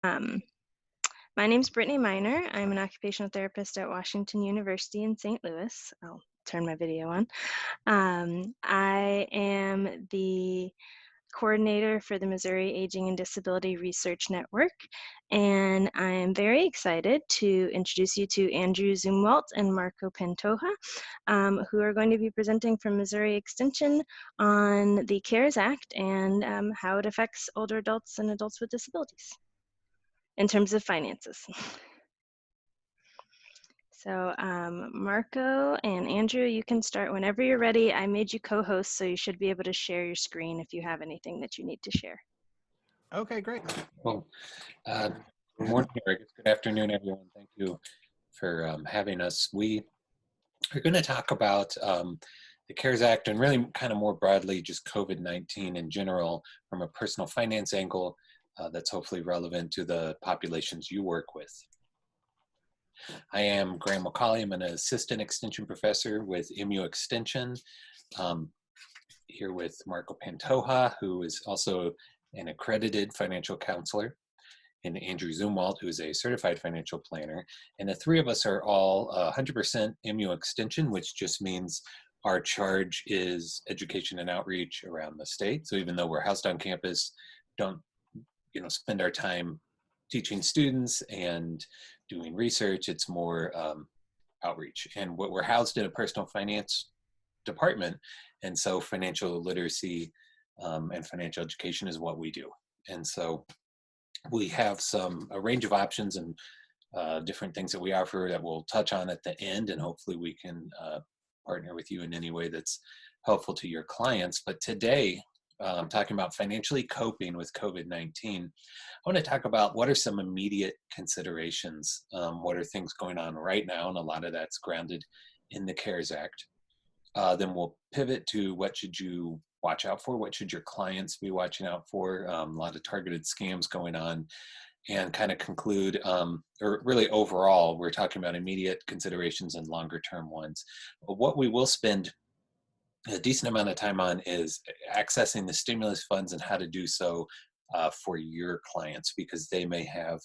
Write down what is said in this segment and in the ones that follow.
Um, my name's Brittany Miner. I'm an occupational therapist at Washington University in St. Louis. I'll turn my video on. I am the coordinator for the Missouri Aging and Disability Research Network, and I am very excited to introduce you to Andrew Zumwalt and Marco Pantoja, who are going to be presenting from Missouri Extension on the CARES Act and how it affects older adults and adults with disabilities in terms of finances. So Marco and Andrew, you can start whenever you're ready. I made you co-host, so you should be able to share your screen if you have anything that you need to share. Okay, great. Well, good morning, or I guess good afternoon, everyone. Thank you for having us. We are going to talk about the CARES Act and really kind of more broadly just COVID-19 in general from a personal finance angle that's hopefully relevant to the populations you work with. I am Graham McCaulley. I'm an assistant extension professor with MU Extension, here with Marco Pantoja, who is also an accredited financial counselor, and Andrew Zumwalt, who is a certified financial planner. And the three of us are all 100% MU Extension, which just means our charge is education and outreach around the state. So even though we're housed on campus, don't spend our time teaching students and doing research. It's more outreach. And we're housed in a personal finance department, and so financial literacy and financial education is what we do. And so we have a range of options and different things that we offer that we'll touch on at the end, and hopefully we can partner with you in any way that's helpful to your clients. But today, I'm talking about financially coping with COVID-19. I want to talk about what are some immediate considerations, what are things going on right now, and a lot of that's grounded in the CARES Act. Then we'll pivot to what should you watch out for, what should your clients be watching out for, a lot of targeted scams going on, and kind of conclude, or really overall, we're talking about immediate considerations and longer term ones. But what we will spend a decent amount of time on is accessing the stimulus funds and how to do so for your clients, because they may have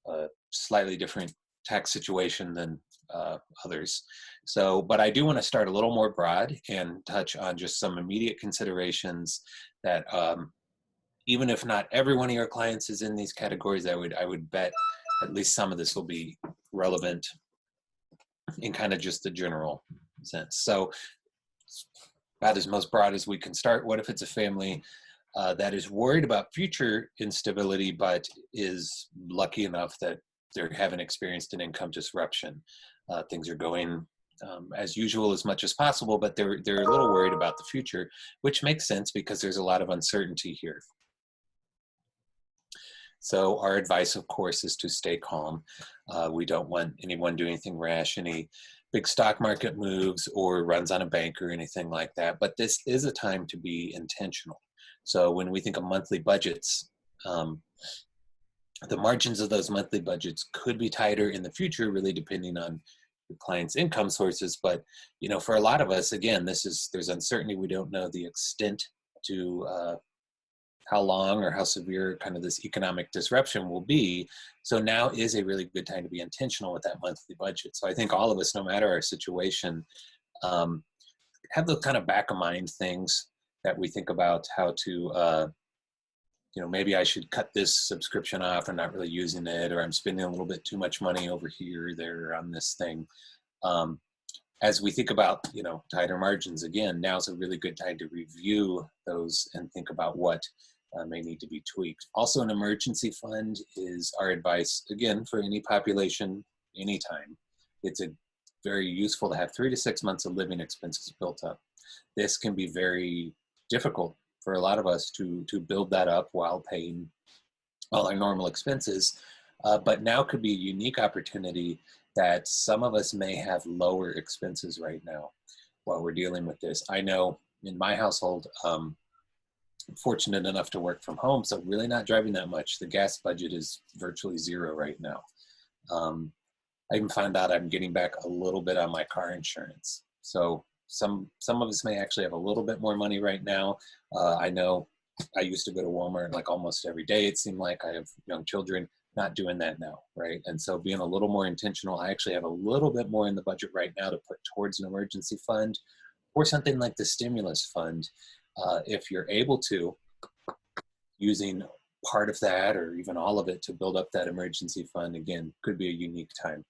a slightly different tax situation than others. So, but I do want to start a little more broad and touch on just some immediate considerations that even if not every one of your clients is in these categories, I would bet at least some of this will be relevant in kind of just the general sense. So about as most broad as we can start. What if it's a family that is worried about future instability, but is lucky enough that they haven't experienced an income disruption? Things are going as usual as much as possible, but they're a little worried about the future, which makes sense because there's a lot of uncertainty here. So our advice, of course, is to stay calm. We don't want anyone doing anything rash, any big stock market moves or runs on a bank or anything like that. But this is a time to be intentional. So when we think of monthly budgets, the margins of those monthly budgets could be tighter in the future, really depending on your client's income sources. But for a lot of us, again, there's uncertainty. We don't know the extent to how long or how severe kind of this economic disruption will be. So now is a really good time to be intentional with that monthly budget. So I think all of us, no matter our situation, have those kind of back of mind things that we think about how to, maybe I should cut this subscription off. I'm not really using it, or I'm spending a little bit too much money over here or there on this thing. As we think about, tighter margins, again, now's a really good time to review those and think about what may need to be tweaked. Also, an emergency fund is our advice, again, for any population, anytime. It's very useful to have 3 to 6 months of living expenses built up. This can be very difficult for a lot of us to build that up while paying all our normal expenses. But now could be a unique opportunity that some of us may have lower expenses right now while we're dealing with this. I know in my household, I'm fortunate enough to work from home, so really not driving that much. The gas budget is virtually zero right now. I even found out I'm getting back a little bit on my car insurance. So some of us may actually have a little bit more money right now. I know I used to go to Walmart like almost every day. It seemed like I have young children. not doing that now, right? And so being a little more intentional, I actually have a little bit more in the budget right now to put towards an emergency fund or something like the stimulus fund. If you're able to, using part of that or even all of it to build up that emergency fund, again, could be a unique time.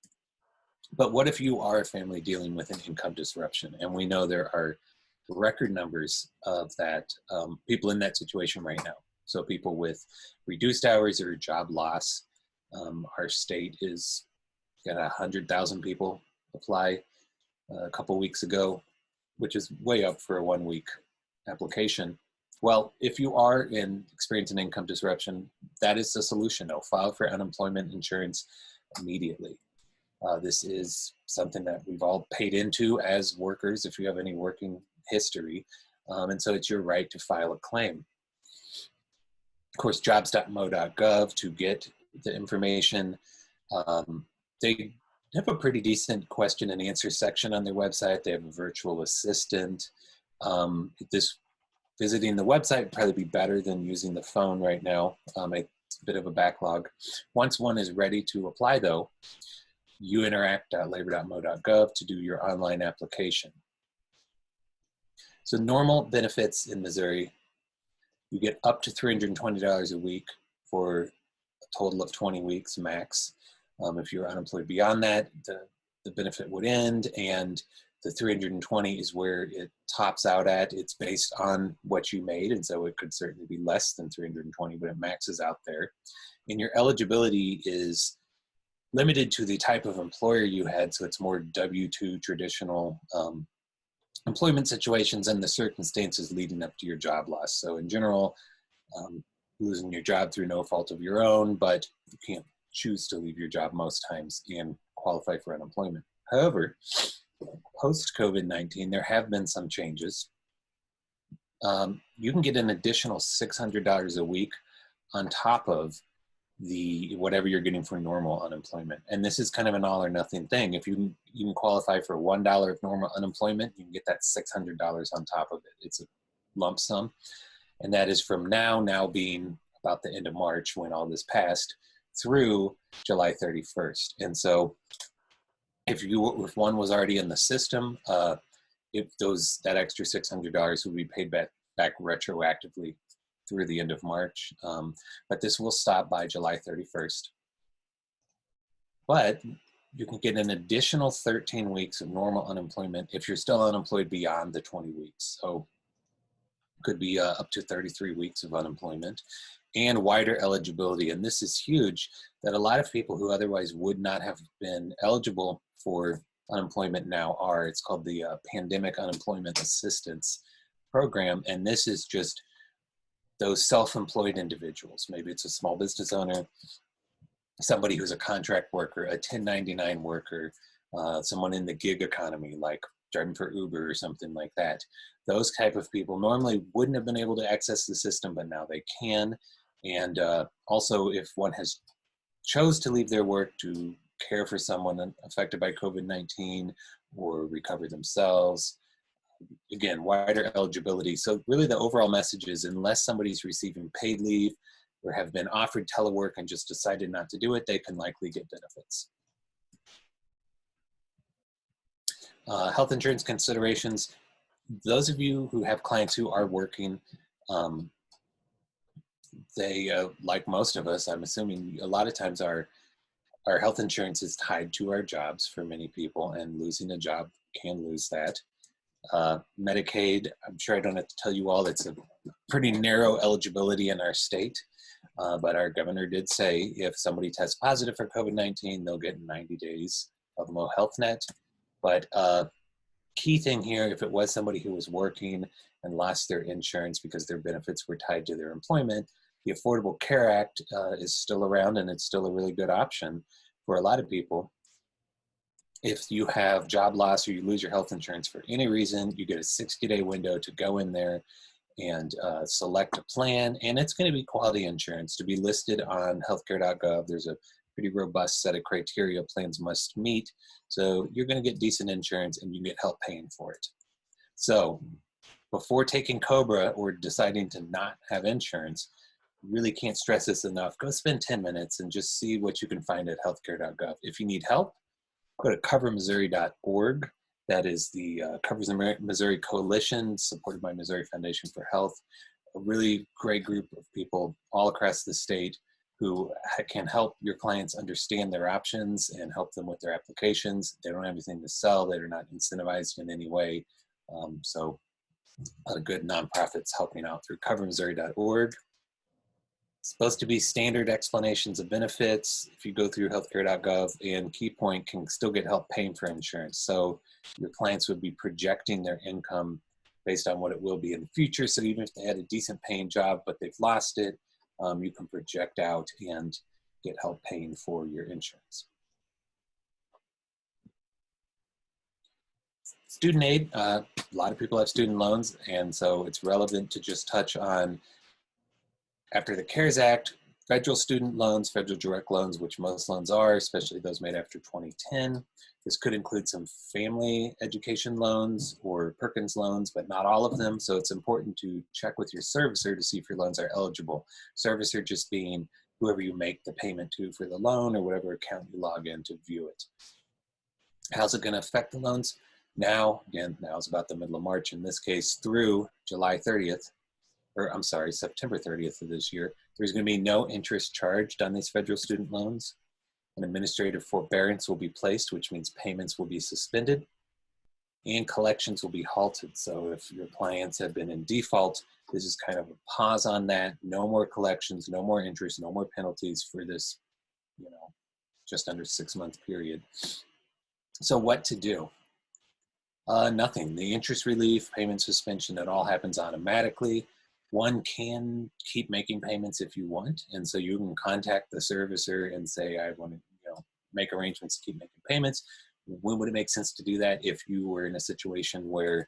But what if you are a family dealing with an income disruption? And we know there are record numbers of that, people in that situation right now. So people with reduced hours or job loss. Our state is got 100,000 people apply a couple weeks ago, which is way up for a 1 week application. Well, if you are experiencing income disruption, that is the solution. No, file for unemployment insurance immediately. This is something that we've all paid into as workers if you have any working history. And so it's your right to file a claim. Of course, jobs.mo.gov to get the information. They have a pretty decent question and answer section on their website. They have a virtual assistant. Visiting the website would probably be better than using the phone right now. It's a bit of a backlog. Once one is ready to apply, though, you interact.labor.mo.gov to do your online application. So normal benefits in Missouri, you get up to $320 a week for a total of 20 weeks max. If you're unemployed beyond that, the benefit would end, and the 320 is where it tops out at. It's based on what you made, and so it could certainly be less than 320, but it maxes out there. And your eligibility is limited to the type of employer you had, so it's more W-2 traditional employment situations and the circumstances leading up to your job loss. So in general, losing your job through no fault of your own, but you can't choose to leave your job most times and qualify for unemployment. However, post-COVID-19, there have been some changes. You can get an additional $600 a week on top of whatever you're getting for normal unemployment. And this is kind of an all or nothing thing. If you can qualify for $1 of normal unemployment, you can get that $600 on top of it. It's a lump sum. And that is from now being about the end of March when all this passed, through July 31st. And so if one was already in the system, that extra $600 would be paid back retroactively through the end of March. But this will stop by July 31st. But you can get an additional 13 weeks of normal unemployment if you're still unemployed beyond the 20 weeks. So it could be up to 33 weeks of unemployment and wider eligibility. And this is huge, that a lot of people who otherwise would not have been eligible for unemployment now are. It's called the Pandemic Unemployment Assistance Program. And this is just those self-employed individuals. Maybe it's a small business owner, somebody who's a contract worker, a 1099 worker, someone in the gig economy, like driving for Uber or something like that. Those type of people normally wouldn't have been able to access the system, but now they can. And also, if one has chose to leave their work to care for someone affected by COVID-19 or recover themselves, again, wider eligibility. So really the overall message is, unless somebody's receiving paid leave or have been offered telework and just decided not to do it, they can likely get benefits. Health insurance considerations. Those of you who have clients who are working, they, like most of us, I'm assuming a lot of times our health insurance is tied to our jobs for many people, and losing a job can lose that. Medicaid, I'm sure I don't have to tell you all, it's a pretty narrow eligibility in our state, but our governor did say if somebody tests positive for COVID-19, they'll get 90 days of Mo Health Net. But key thing here, if it was somebody who was working and lost their insurance because their benefits were tied to their employment, the Affordable Care Act is still around, and it's still a really good option for a lot of people. If you have job loss or you lose your health insurance for any reason, you get a 60-day window to go in there and select a plan, and it's going to be quality insurance to be listed on healthcare.gov. There's a pretty robust set of criteria plans must meet. So you're going to get decent insurance and you get help paying for it. So before taking COBRA or deciding to not have insurance, really can't stress this enough. Go spend 10 minutes and just see what you can find at healthcare.gov. If you need help, go to covermissouri.org. That is the Covers Missouri Coalition, supported by Missouri Foundation for Health. A really great group of people all across the state who can help your clients understand their options and help them with their applications. They don't have anything to sell. They're not incentivized in any way. So a lot of good nonprofits helping out through covermissouri.org. It's supposed to be standard explanations of benefits. If you go through healthcare.gov, and key point, can still get help paying for insurance. So your clients would be projecting their income based on what it will be in the future. So even if they had a decent paying job, but they've lost it, you can project out and get help paying for your insurance. Student aid, a lot of people have student loans, and so it's relevant to just touch on, after the CARES Act, federal student loans, federal direct loans, which most loans are, especially those made after 2010. This could include some family education loans or Perkins loans, but not all of them. So it's important to check with your servicer to see if your loans are eligible. Servicer just being whoever you make the payment to for the loan or whatever account you log in to view it. How's it going to affect the loans? Now, again, now is about the middle of March in this case, through July 30th, or I'm sorry, September 30th of this year, there's going to be no interest charged on these federal student loans. An administrative forbearance will be placed, which means payments will be suspended and collections will be halted. So if your clients have been in default, this is kind of a pause on that. No more collections, no more interest, no more penalties for this, just under 6-month period. So what to do? Nothing. The interest relief, payment suspension, it all happens automatically. One can keep making payments if you want, and so you can contact the servicer and say, I want to make arrangements to keep making payments. When would it make sense to do that? If you were in a situation where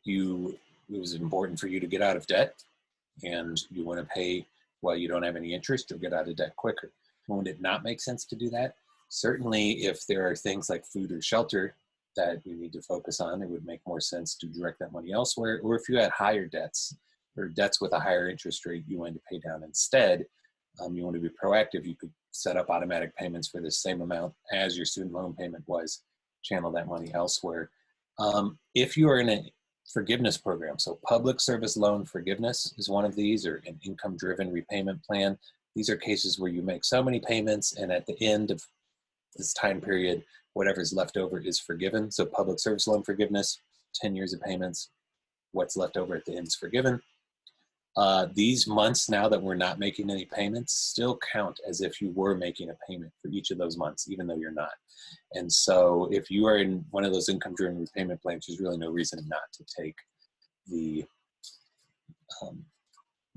it was important for you to get out of debt and you want to pay while you don't have any interest or get out of debt quicker. When would it not make sense to do that? Certainly if there are things like food or shelter that you need to focus on, it would make more sense to direct that money elsewhere. Or if you had higher debts or debts with a higher interest rate you wanted to pay down instead, you want to be proactive, you could set up automatic payments for the same amount as your student loan payment was, channel that money elsewhere. If you are in a forgiveness program, so public service loan forgiveness is one of these, or an income-driven repayment plan. These are cases where you make so many payments and at the end of this time period, whatever's left over is forgiven. So public service loan forgiveness, 10 years of payments, what's left over at the end is forgiven. These months now that we're not making any payments still count as if you were making a payment for each of those months, even though you're not. And so if you are in one of those income-driven repayment plans, there's really no reason not to take the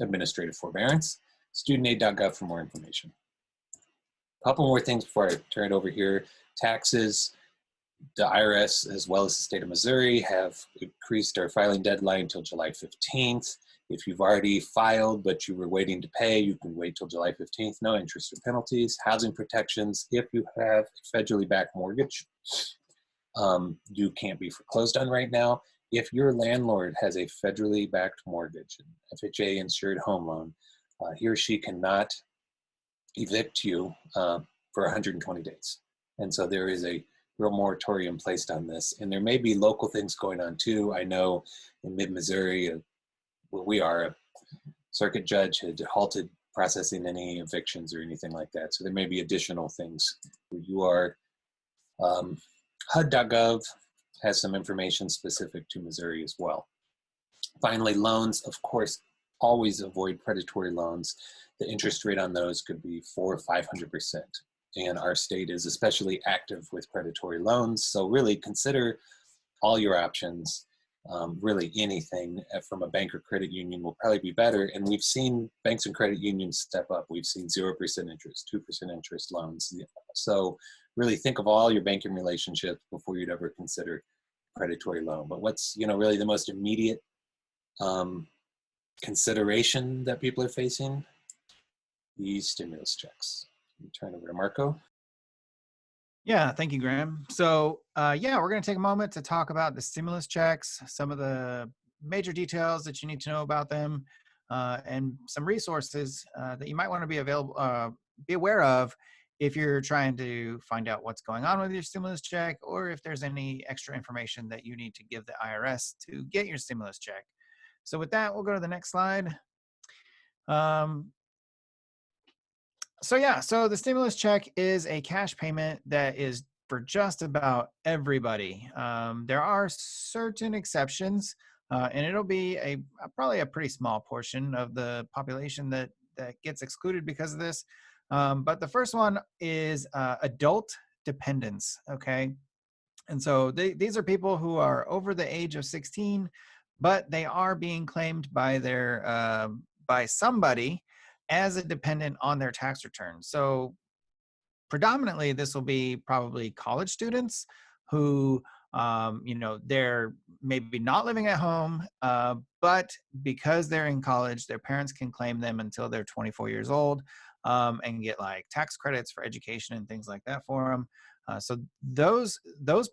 administrative forbearance. Studentaid.gov for more information. A couple more things before I turn it over here. Taxes. The IRS, as well as the state of Missouri, have increased our filing deadline until July 15th. If you've already filed, but you were waiting to pay, you can wait till July 15th. No interest or penalties. Housing protections. If you have a federally backed mortgage, you can't be foreclosed on right now. If your landlord has a federally backed mortgage, an FHA insured home loan, he or she cannot evict you for 120 days. And so there is a real moratorium placed on this. And there may be local things going on too. I know in mid-Missouri, where we are, a circuit judge had halted processing any evictions or anything like that. So there may be additional things where you are. HUD.gov has some information specific to Missouri as well. Finally, loans, of course, always avoid predatory loans. The interest rate on those could be 400% or 500%. And our state is especially active with predatory loans. So really consider all your options. Really anything from a bank or credit union will probably be better. And we've seen banks and credit unions step up. We've seen 0% interest, 2% interest loans. So really think of all your banking relationships before you'd ever consider predatory loan. But what's really the most immediate consideration that people are facing? These stimulus checks. Turn over to Marco. Yeah, thank you, Graham. So yeah, we're going to take a moment to talk about the stimulus checks, some of the major details that you need to know about them. and some resources that you might want to be aware of if you're trying to find out what's going on with your stimulus check, or if there's any extra information that you need to give the IRS to get your stimulus check. So with that, we'll go to the next slide. So the stimulus check is a cash payment that is for just about everybody. There are certain exceptions, and it'll be probably a pretty small portion of the population that gets excluded because of this. But the first one is adult dependents. Okay, and so these are people who are over the age of 16, but they are being claimed by by somebody as a dependent on their tax return. So predominantly, this will be probably college students who, they're maybe not living at home, but because they're in college, their parents can claim them until they're 24 years old, and get like tax credits for education and things like that for them. So those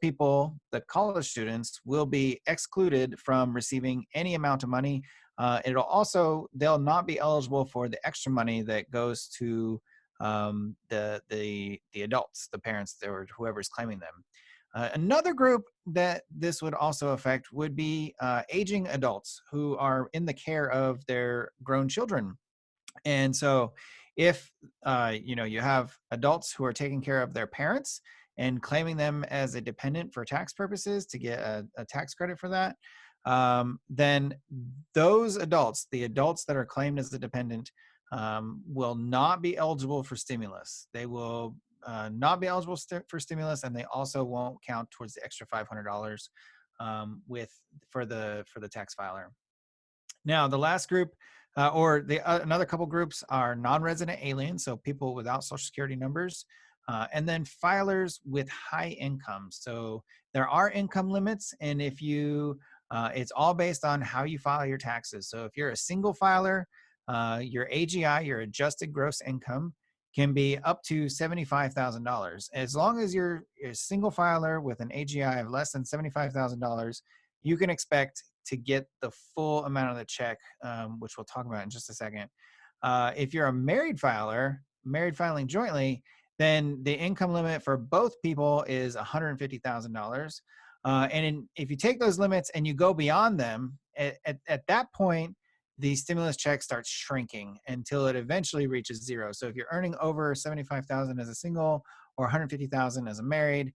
people, the college students, will be excluded from receiving any amount of money. They'll not be eligible for the extra money that goes to the adults, the parents, or whoever's claiming them. Another group that this would also affect would be aging adults who are in the care of their grown children. And so if you have adults who are taking care of their parents and claiming them as a dependent for tax purposes to get a tax credit for that, then those adults, the adults that are claimed as the dependent, will not be eligible for stimulus. They will not be eligible for stimulus, and they also won't count towards the extra $500 for the tax filer. Now, the last group, another couple groups, are non-resident aliens, so people without Social Security numbers, and then filers with high incomes. So there are income limits, and it's all based on how you file your taxes. So if you're a single filer, your AGI, your adjusted gross income, can be up to $75,000. As long as you're a single filer with an AGI of less than $75,000, you can expect to get the full amount of the check, which we'll talk about in just a second. If you're a married filing jointly, then the income limit for both people is $150,000. If you take those limits and you go beyond them, at that point, the stimulus check starts shrinking until it eventually reaches zero. So if you're earning over $75,000 as a single or $150,000 as a married,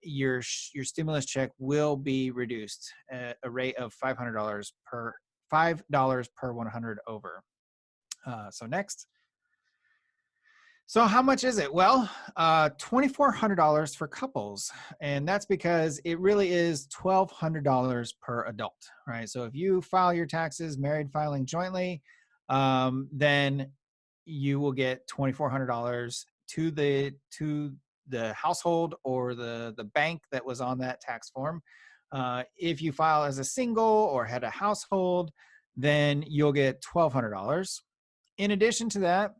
your stimulus check will be reduced at a rate of $500 per 100 over. So next. So how much is it? Well, $2,400 for couples, and that's because it really is $1,200 per adult, right? So if you file your taxes married filing jointly, then you will get $2,400 to the household or the bank that was on that tax form. If you file as a single or head of household, then you'll get $1,200. In addition to that,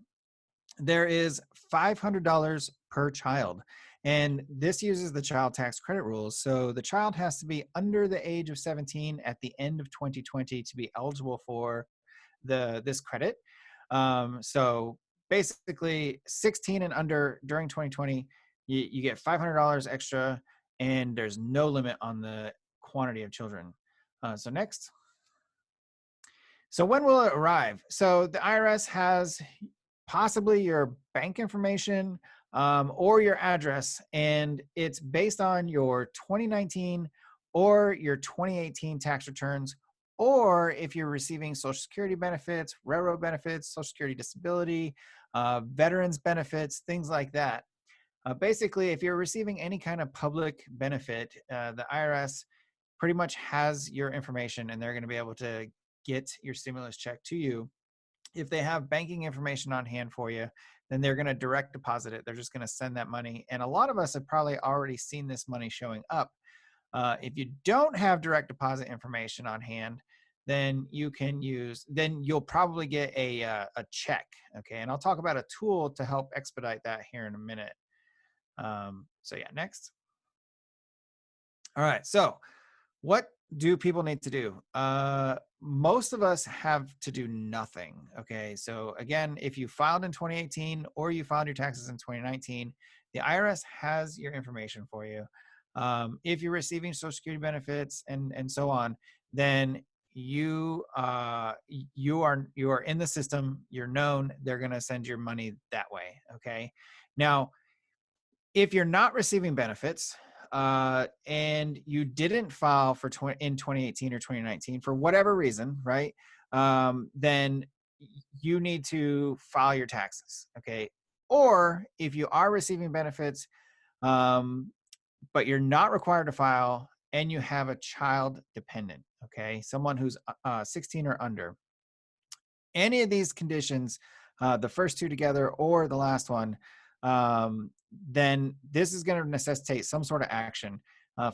there is $500 per child. And this uses the child tax credit rules. So the child has to be under the age of 17 at the end of 2020 to be eligible for this credit. So basically 16 and under during 2020, you get $500 extra, and there's no limit on the quantity of children. So next. So when will it arrive? So the IRS has possibly your bank information or your address, and it's based on your 2019 or your 2018 tax returns, or if you're receiving Social Security benefits, railroad benefits, Social Security disability, veterans benefits, things like that. Basically, if you're receiving any kind of public benefit, the IRS pretty much has your information, and they're going to be able to get your stimulus check to you. If they have banking information on hand for you, then they're going to direct deposit it. They're just going to send that money. And a lot of us have probably already seen this money showing up. If you don't have direct deposit information on hand, then you'll probably get a check. Okay. And I'll talk about a tool to help expedite that here in a minute. So yeah, next. All right. So what do people need to do? most of us have to do nothing. Okay. So again, if you filed in 2018 or you filed your taxes in 2019, the IRS has your information for you. If you're receiving Social Security benefits and so on, then you are in the system. You're known. They're going to send your money that way. Okay. Now, if you're not receiving benefits and you didn't file for in 2018 or 2019 for whatever reason, right? Then you need to file your taxes. Okay. Or if you are receiving benefits, but you're not required to file and you have a child dependent, okay, someone who's 16 or under, any of these conditions, the first two together or the last one, then this is going to necessitate some sort of action.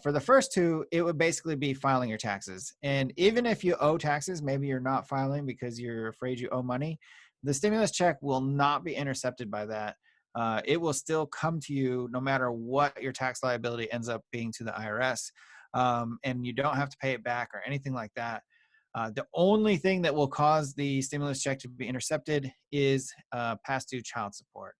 For the first two, it would basically be filing your taxes. And even if you owe taxes, maybe you're not filing because you're afraid you owe money, the stimulus check will not be intercepted by that. It will still come to you no matter what your tax liability ends up being to the IRS. And you don't have to pay it back or anything like that. The only thing that will cause the stimulus check to be intercepted is past due child support.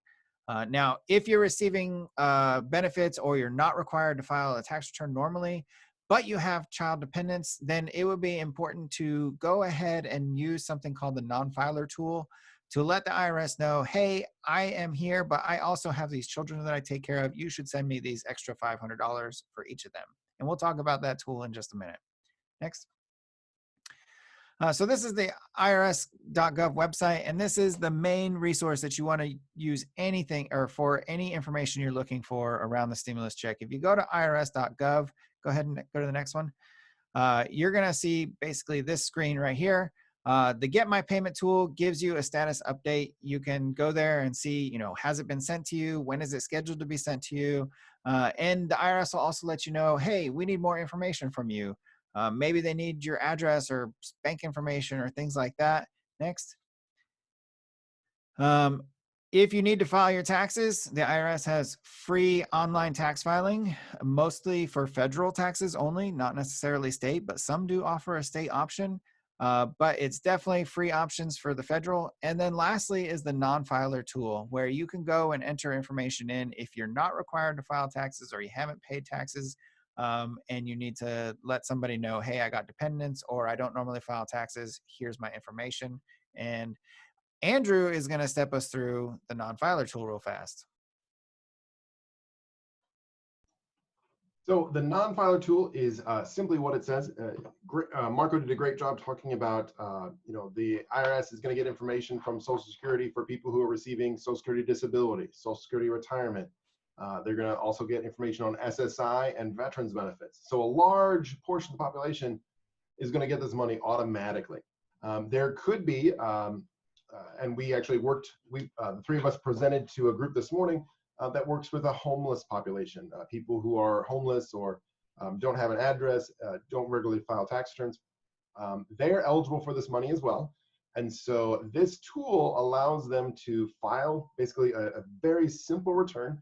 Now, if you're receiving benefits or you're not required to file a tax return normally, but you have child dependents, then it would be important to go ahead and use something called the non-filer tool to let the IRS know, hey, I am here, but I also have these children that I take care of. You should send me these extra $500 for each of them. And we'll talk about that tool in just a minute. Next. So this is the irs.gov website, and this is the main resource that you want to use anything or for any information you're looking for around the stimulus check. If you go to irs.gov, go ahead and go to the next one. You're going to see basically this screen right here. The Get My Payment tool gives you a status update. You can go there and see, has it been sent to you? When is it scheduled to be sent to you? And the IRS will also let you know, hey, we need more information from you. Maybe they need your address or bank information or things like that. Next. If you need to file your taxes, the IRS has free online tax filing, mostly for federal taxes only, not necessarily state, but some do offer a state option. But it's definitely free options for the federal. And then lastly is the non-filer tool, where you can go and enter information in if you're not required to file taxes or you haven't paid taxes. And you need to let somebody know, hey, I got dependents or I don't normally file taxes. Here's my information. And Andrew is going to step us through the non-filer tool real fast. So the non-filer tool is simply what it says. Marco did a great job talking about, the IRS is going to get information from Social Security for people who are receiving Social Security disability, Social Security retirement. They're going to also get information on SSI and veterans benefits. So a large portion of the population is going to get this money automatically. There could be, and we actually worked, the three of us presented to a group this morning that works with a homeless population, people who are homeless or don't have an address, don't regularly file tax returns. They're eligible for this money as well. And so this tool allows them to file basically a very simple return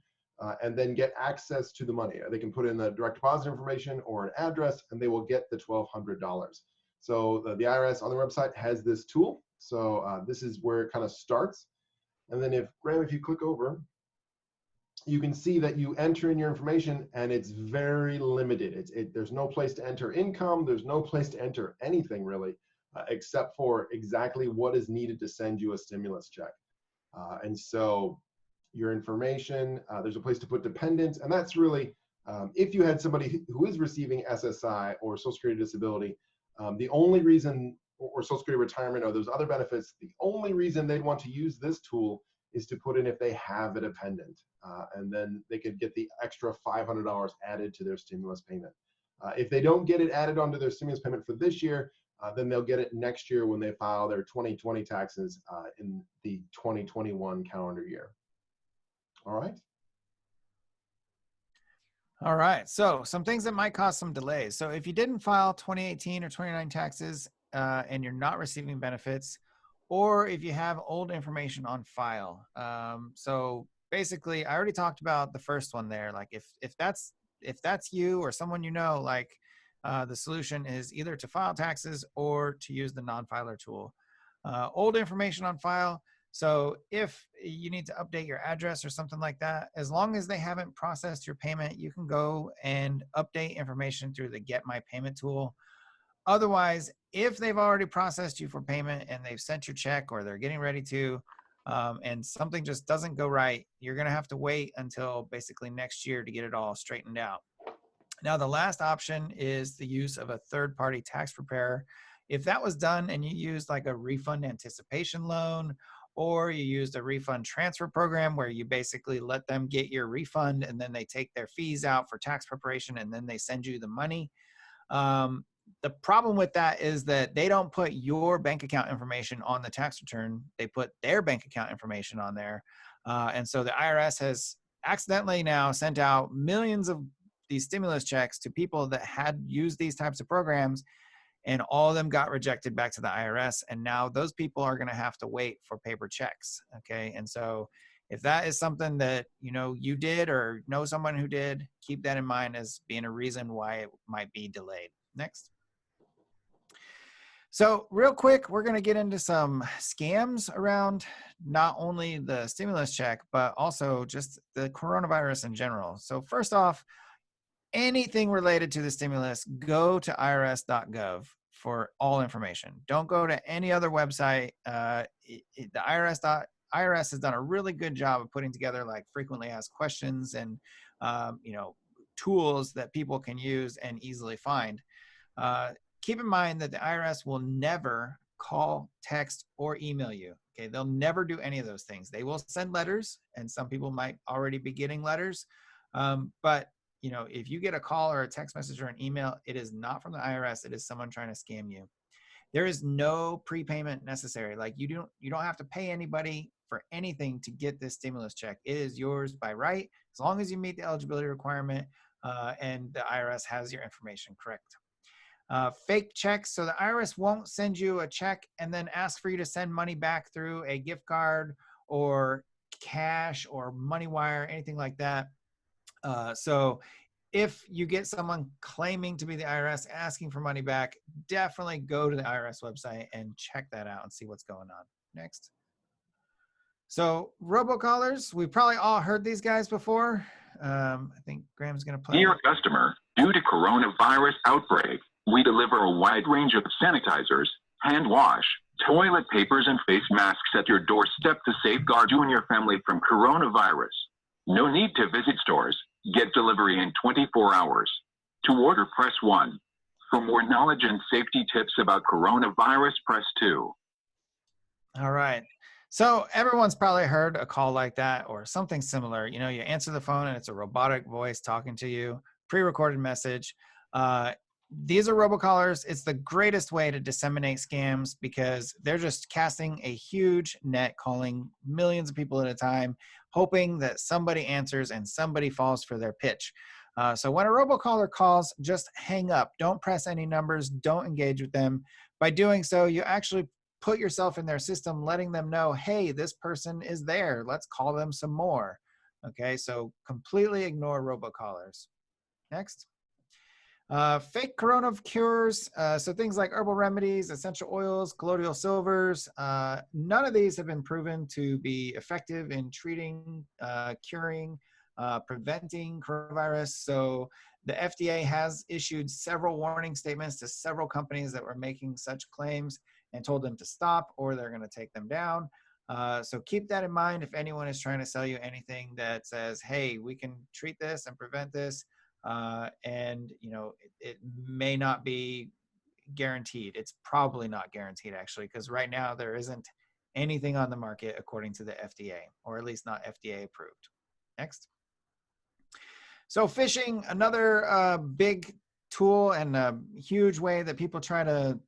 and then get access to the money. They can put in the direct deposit information or an address and they will get the $1,200. So the IRS on their website has this tool. So this is where it kind of starts. And then if you click over, you can see that you enter in your information and it's very limited. There's no place to enter income. There's no place to enter anything really, except for exactly what is needed to send you a stimulus check. And so your information, there's a place to put dependents, and that's really, if you had somebody who is receiving SSI or Social Security disability, the only reason, or Social Security retirement or those other benefits, the only reason they'd want to use this tool is to put in if they have a dependent, and then they could get the extra $500 added to their stimulus payment. If they don't get it added onto their stimulus payment for this year, then they'll get it next year when they file their 2020 taxes in the 2021 calendar year. All right. All right. So some things that might cause some delays. So if you didn't file 2018 or 2019 taxes and you're not receiving benefits, or if you have old information on file. So basically, I already talked about the first one there. Like if that's you or someone like the solution is either to file taxes or to use the non-filer tool. Old information on file. So if you need to update your address or something like that, as long as they haven't processed your payment, you can go and update information through the Get My Payment tool. Otherwise, if they've already processed you for payment and they've sent your check or they're getting ready to, and something just doesn't go right, you're going to have to wait until basically next year to get it all straightened out. Now, the last option is the use of a third-party tax preparer. If that was done and you used like a refund anticipation loan, or you used a refund transfer program where you basically let them get your refund and then they take their fees out for tax preparation and then they send you the money. The problem with that is that they don't put your bank account information on the tax return. They put their bank account information on there. And so the IRS has accidentally now sent out millions of these stimulus checks to people that had used these types of programs, and all of them got rejected back to the IRS. And now those people are going to have to wait for paper checks. Okay. And so if that is something that, you know, you did or know someone who did, keep that in mind as being a reason why it might be delayed. Next. So real quick, we're going to get into some scams around not only the stimulus check, but also just the coronavirus in general. So first off, anything related to the stimulus, go to irs.gov for all information. Don't go to any other website. The IRS has done a really good job of putting together like frequently asked questions and tools that people can use and easily find. Keep in mind that the IRS will never call, text, or email you. Okay, they'll never do any of those things. They will send letters, and some people might already be getting letters, but you know, if you get a call or a text message or an email, it is not from the IRS. It is someone trying to scam you. There is no prepayment necessary. Like you don't have to pay anybody for anything to get this stimulus check. It is yours by right, as long as you meet the eligibility requirement and the IRS has your information correct. Fake checks. So the IRS won't send you a check and then ask for you to send money back through a gift card or cash or money wire, anything like that. So if you get someone claiming to be the IRS asking for money back, definitely go to the IRS website and check that out and see what's going on. Next. So robocallers, we've probably all heard these guys before. I think Graham's going to play. Dear customer, due to coronavirus outbreak, we deliver a wide range of sanitizers, hand wash, toilet papers, and face masks at your doorstep to safeguard you and your family from coronavirus. No need to visit stores. Get delivery in 24 hours. To order, press 1. For more knowledge and safety tips about coronavirus, press 2. All right. So everyone's probably heard a call like that or something similar. You know, you answer the phone and it's a robotic voice talking to you, pre-recorded message. These are robocallers. It's the greatest way to disseminate scams because they're just casting a huge net, calling millions of people at a time, hoping that somebody answers and somebody falls for their pitch. So when a robocaller calls, just hang up. Don't press any numbers. Don't engage with them. By doing so, you actually put yourself in their system, letting them know, hey, this person is there. Let's call them some more. Okay, so completely ignore robocallers. Next. Fake corona cures, so things like herbal remedies, essential oils, colloidal silvers, none of these have been proven to be effective in treating, curing, preventing coronavirus. So the FDA has issued several warning statements to several companies that were making such claims and told them to stop or they're going to take them down. So keep that in mind if anyone is trying to sell you anything that says, hey, we can treat this and prevent this. And you know, it may not be guaranteed. It's probably not guaranteed actually, because right now there isn't anything on the market according to the FDA, or at least not FDA approved. Next. So phishing, another big tool and a huge way that people try to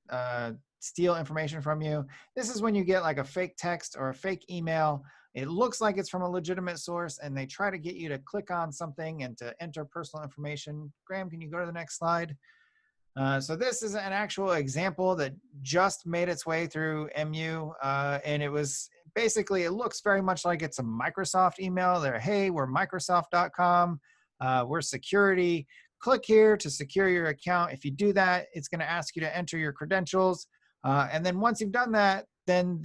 steal information from you. This is when you get like a fake text or a fake email. It looks like it's from a legitimate source and they try to get you to click on something and to enter personal information. Graham, can you go to the next slide? So this is an actual example that just made its way through MU. And it was basically, it looks very much like it's a Microsoft email. They're, hey, we're Microsoft.com. We're security. click here to secure your account. If you do that, it's going to ask you to enter your credentials. And then once you've done that, then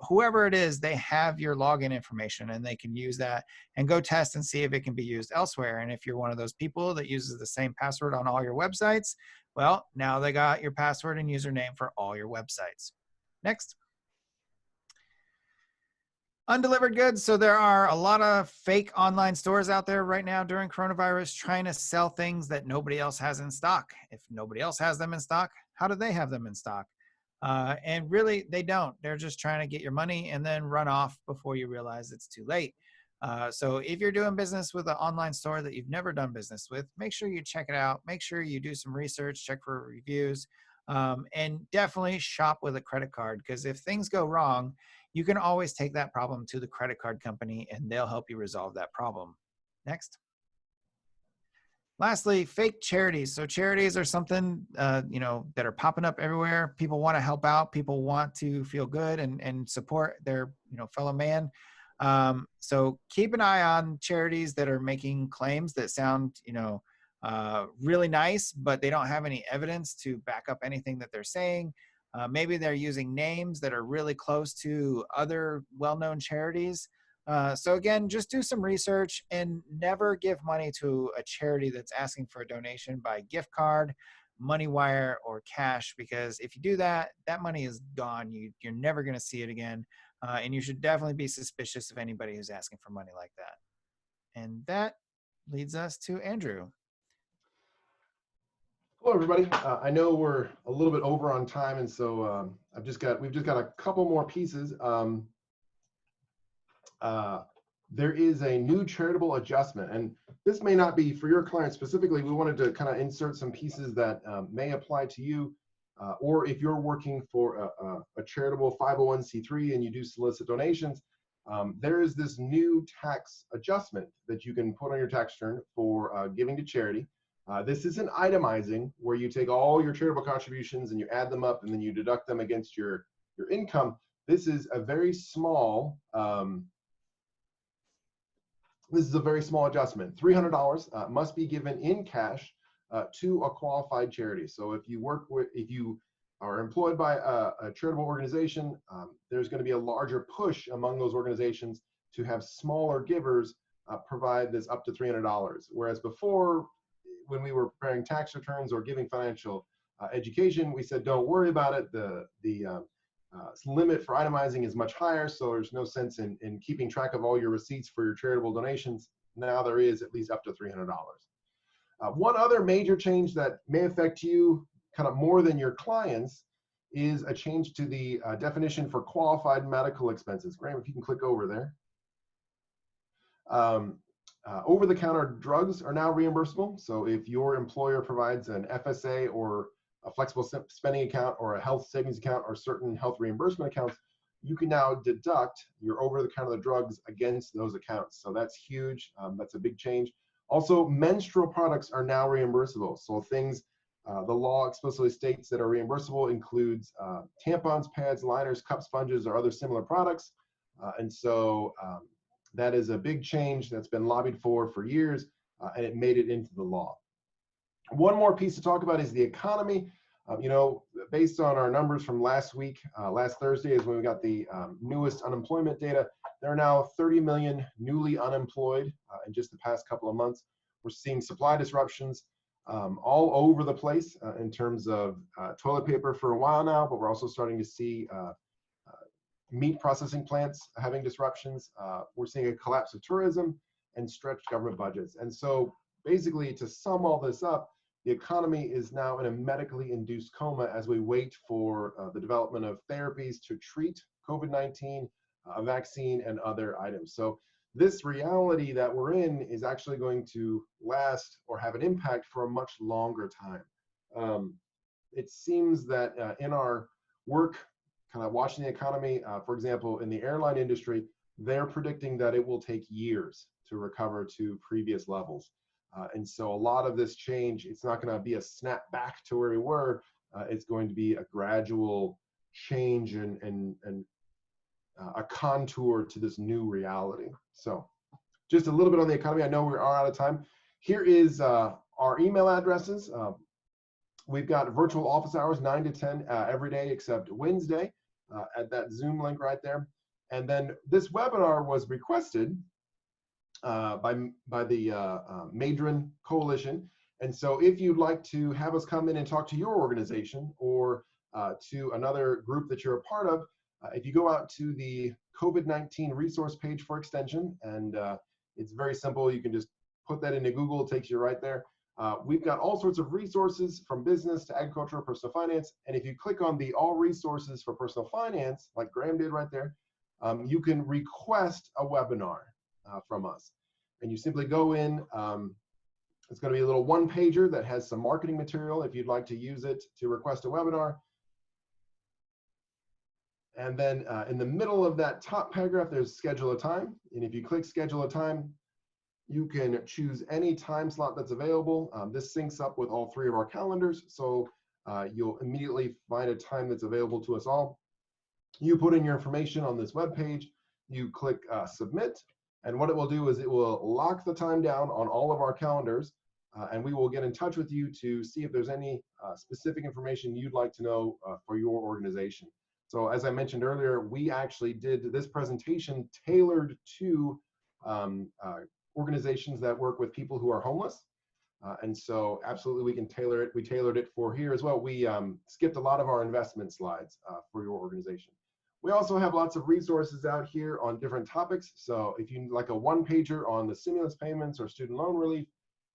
whoever it is, they have your login information and they can use that and go test and see if it can be used elsewhere. And if you're one of those people that uses the same password on all your websites, well, now they got your password and username for all your websites. Next. Undelivered goods. So there are a lot of fake online stores out there right now during coronavirus trying to sell things that nobody else has in stock. If nobody else has them in stock, how do they have them in stock? And really, they don't. They're just trying to get your money and then run off before you realize it's too late. So if you're doing business with an online store that you've never done business with, make sure you check it out. Make sure you do some research, check for reviews, and definitely shop with a credit card, because if things go wrong, you can always take that problem to the credit card company and they'll help you resolve that problem. Next. Lastly, fake charities. So charities are something, that are popping up everywhere. People want to help out. People want to feel good and support their, fellow man. So keep an eye on charities that are making claims that sound, really nice, but they don't have any evidence to back up anything that they're saying. Maybe they're using names that are really close to other well-known charities. So again, just do some research and never give money to a charity that's asking for a donation by gift card, money wire, or cash, because if you do that, that money is gone. You're never going to see it again. And you should definitely be suspicious of anybody who's asking for money like that. And that leads us to Andrew. Hello, everybody. I know we're a little bit over on time, and so we've just got a couple more pieces. There is a new charitable adjustment, and this may not be for your client specifically. We wanted to kind of insert some pieces that may apply to you, or if you're working for a charitable 501c3 and you do solicit donations, there is this new tax adjustment that you can put on your tax return for giving to charity. This isn't itemizing, where you take all your charitable contributions and you add them up and then you deduct them against your income. This is a very small adjustment. $300 must be given in cash to a qualified charity. So if you are employed by a charitable organization, there's going to be a larger push among those organizations to have smaller givers provide this up to $300. Whereas before, when we were preparing tax returns or giving financial education, we said, don't worry about it. The limit for itemizing is much higher, so there's no sense in keeping track of all your receipts for your charitable donations. Now there is at least up to $300. One other major change that may affect you kind of more than your clients is a change to the definition for qualified medical expenses. Graham, if you can click over there. Over-the-counter drugs are now reimbursable. So if your employer provides an FSA or a flexible spending account or a health savings account or certain health reimbursement accounts, you can now deduct your over-the-counter drugs against those accounts. So that's huge. That's a big change. Also, menstrual products are now reimbursable. So things the law explicitly states that are reimbursable includes tampons, pads, liners, cup sponges, or other similar products. And so that is a big change that's been lobbied for years, and it made it into the law. One more piece to talk about is the economy. Based on our numbers from last week, last Thursday is when we got the newest unemployment data. There are now 30 million newly unemployed in just the past couple of months. We're seeing supply disruptions all over the place in terms of toilet paper for a while now, but we're also starting to see meat processing plants having disruptions. We're seeing a collapse of tourism and stretched government budgets. And so basically, to sum all this up, the economy is now in a medically induced coma as we wait for the development of therapies to treat COVID-19, a vaccine, and other items. So this reality that we're in is actually going to last or have an impact for a much longer time. It seems that in our work, kind of watching the economy, for example, in the airline industry, they're predicting that it will take years to recover to previous levels. And so a lot of this change, it's not going to be a snap back to where we were. It's going to be a gradual change and a contour to this new reality. So just a little bit on the economy. I know we are out of time. Here is Our email addresses, we've got virtual office hours 9 to 10 every day except Wednesday at that Zoom link right there. And then this webinar was requested by the Madron Coalition. And so if you'd like to have us come in and talk to your organization or to another group that you're a part of, if you go out to the COVID-19 resource page for Extension, and it's very simple, you can just put that into Google, it takes you right there. We've got all sorts of resources from business to agriculture, personal finance. And if you click on the all resources for personal finance, like Graham did right there, you can request a webinar from us. And you simply go in, it's going to be a little one pager that has some marketing material if you'd like to use it to request a webinar. And then in the middle of that top paragraph, there's schedule a time. And if you click schedule a time, you can choose any time slot that's available. This syncs up with all three of our calendars. So you'll immediately find a time that's available to us all. You put in your information on this web page, you click submit, and what it will do is it will lock the time down on all of our calendars, and we will get in touch with you to see if there's any specific information you'd like to know for your organization. So as I mentioned earlier, we actually did this presentation tailored to organizations that work with people who are homeless. And so absolutely we can tailor it. We tailored it for here as well. We skipped a lot of our investment slides for your organization. We also have lots of resources out here on different topics. So if you like a one pager on the stimulus payments or student loan relief,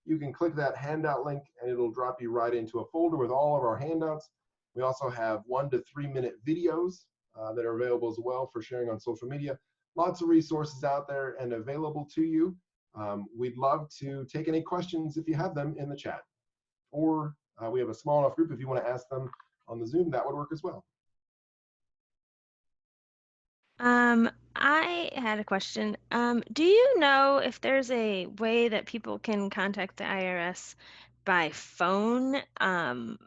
you can click that handout link and it'll drop you right into a folder with all of our handouts. We also have 1 to 3 minute videos that are available as well for sharing on social media. Lots of resources out there and available to you. We'd love to take any questions if you have them in the chat. Or we have a small enough group if you want to ask them on the Zoom, that would work as well. I had a question. Do you know if there's a way that people can contact the IRS by phone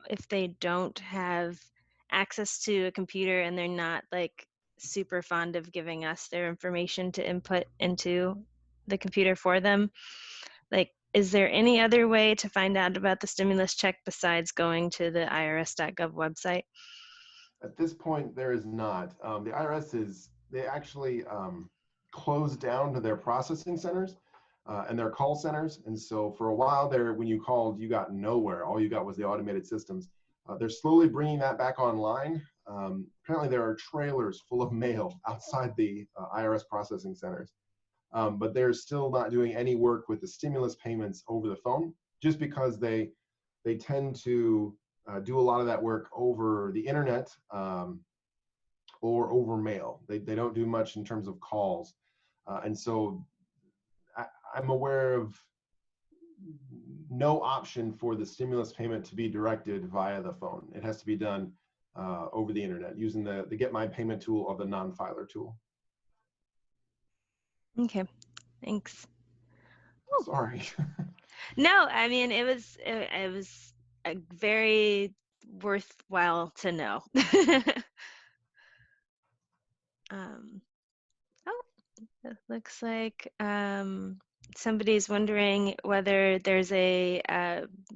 if they don't have access to a computer and they're not like super fond of giving us their information to input into the computer for them? Like, is there any other way to find out about the stimulus check besides going to the irs.gov website? At this point, there is not. The IRS they actually closed down to their processing centers and their call centers. And so for a while there, when you called, you got nowhere. All you got was the automated systems. They're slowly bringing that back online. Apparently there are trailers full of mail outside the IRS processing centers. But they're still not doing any work with the stimulus payments over the phone, just because they tend to do a lot of that work over the internet or over mail. They don't do much in terms of calls. And so I'm aware of no option for the stimulus payment to be directed via the phone. It has to be done over the internet using the Get My Payment tool or the non-filer tool. Okay, thanks. Sorry. No, I mean, it was a very worthwhile to know. Oh, it looks like somebody's wondering whether there's a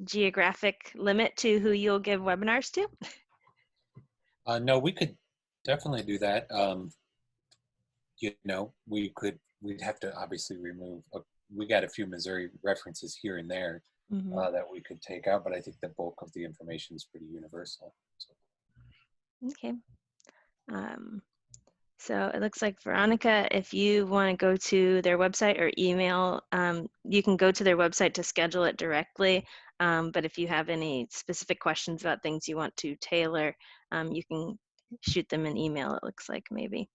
geographic limit to who you'll give webinars to. No, we could definitely do that. You know, we'd have to obviously remove, we got a few Missouri references here and there that we could take out, but I think the bulk of the information is pretty universal. So. Okay. So it looks like, Veronica, if you want to go to their website or email, you can go to their website to schedule it directly. But if you have any specific questions about things you want to tailor, you can shoot them an email, it looks like, maybe.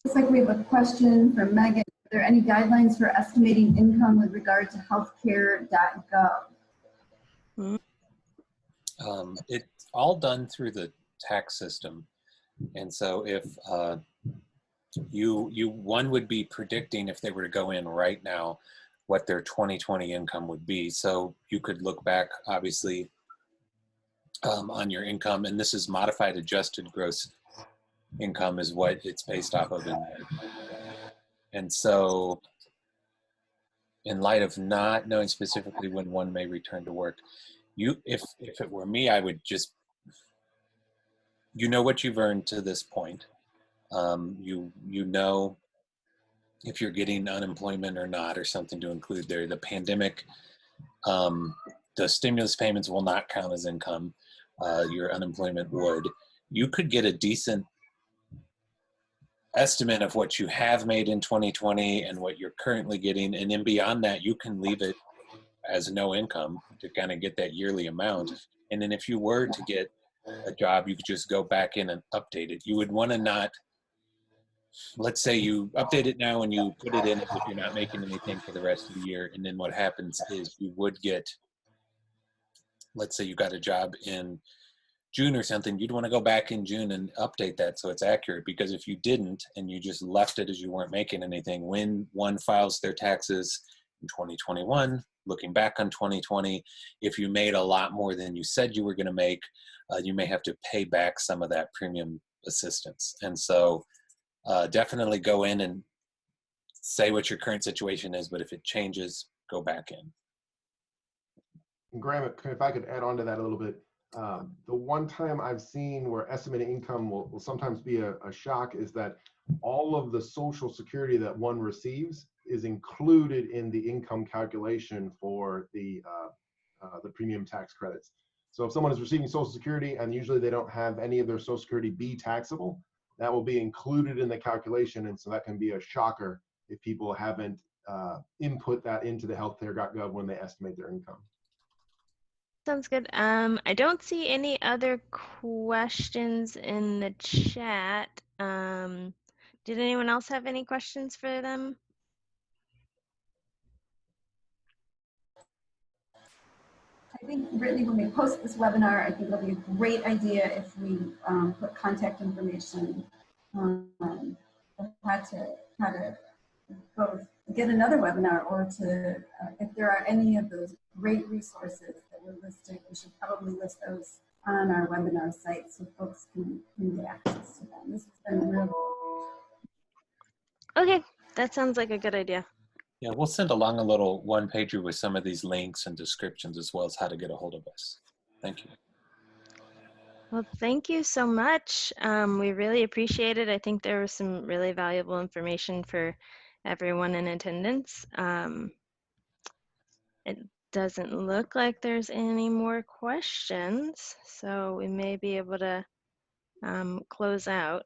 Looks like we have a question from Megan. Are there any guidelines for estimating income with regard to healthcare.gov? It's all done through the tax system. And so if one would be predicting, if they were to go in right now, what their 2020 income would be. So you could look back, obviously, on your income, and this is modified adjusted gross income is what it's based off of. And so in light of not knowing specifically when one may return to work, if it were me, I would just, you know what you've earned to this point. You know if you're getting unemployment or not, or something to include there. The pandemic, the stimulus payments will not count as income. Your unemployment would. You could get a decent estimate of what you have made in 2020 and what you're currently getting, and then beyond that, you can leave it as no income to kind of get that yearly amount. And then if you were to get a job, you could just go back in and update it. You would want to not, let's say you update it now and you put it in as if you're not making anything for the rest of the year, and then what happens is you would get, let's say you got a job in June or something, you'd want to go back in June and update that so it's accurate, because if you didn't and you just left it as you weren't making anything, when one files their taxes in 2021, looking back on 2020, if you made a lot more than you said you were going to make, you may have to pay back some of that premium assistance. And so definitely go in and say what your current situation is, but if it changes, go back in. And Graham, if I could add on to that a little bit, the one time I've seen where estimated income will sometimes be a shock is that all of the Social Security that one receives is included in the income calculation for the premium tax credits. So if someone is receiving Social Security and usually they don't have any of their Social Security be taxable, that will be included in the calculation. And so that can be a shocker if people haven't input that into the healthcare.gov when they estimate their income. Sounds good. I don't see any other questions in the chat. Did anyone else have any questions for them? I think, Brittany, when we post this webinar, I think it'll be a great idea if we put contact information on how to both get another webinar, or to, if there are any of those great resources that were listed, we should probably list those on our webinar site so folks can get access to them. This has been real. Okay, that sounds like a good idea. Yeah, we'll send along a little one-pager with some of these links and descriptions, as well as how to get a hold of us. Thank you. Well, thank you so much. We really appreciate it. I think there was some really valuable information for everyone in attendance. It doesn't look like there's any more questions, so we may be able to close out.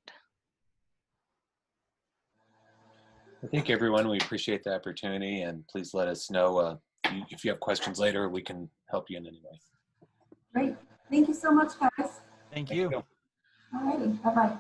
Thank you, everyone. We appreciate the opportunity, and please let us know if you have questions later. We can help you in any way. Great. Thank you so much, guys. Thank you. All righty. Bye-bye.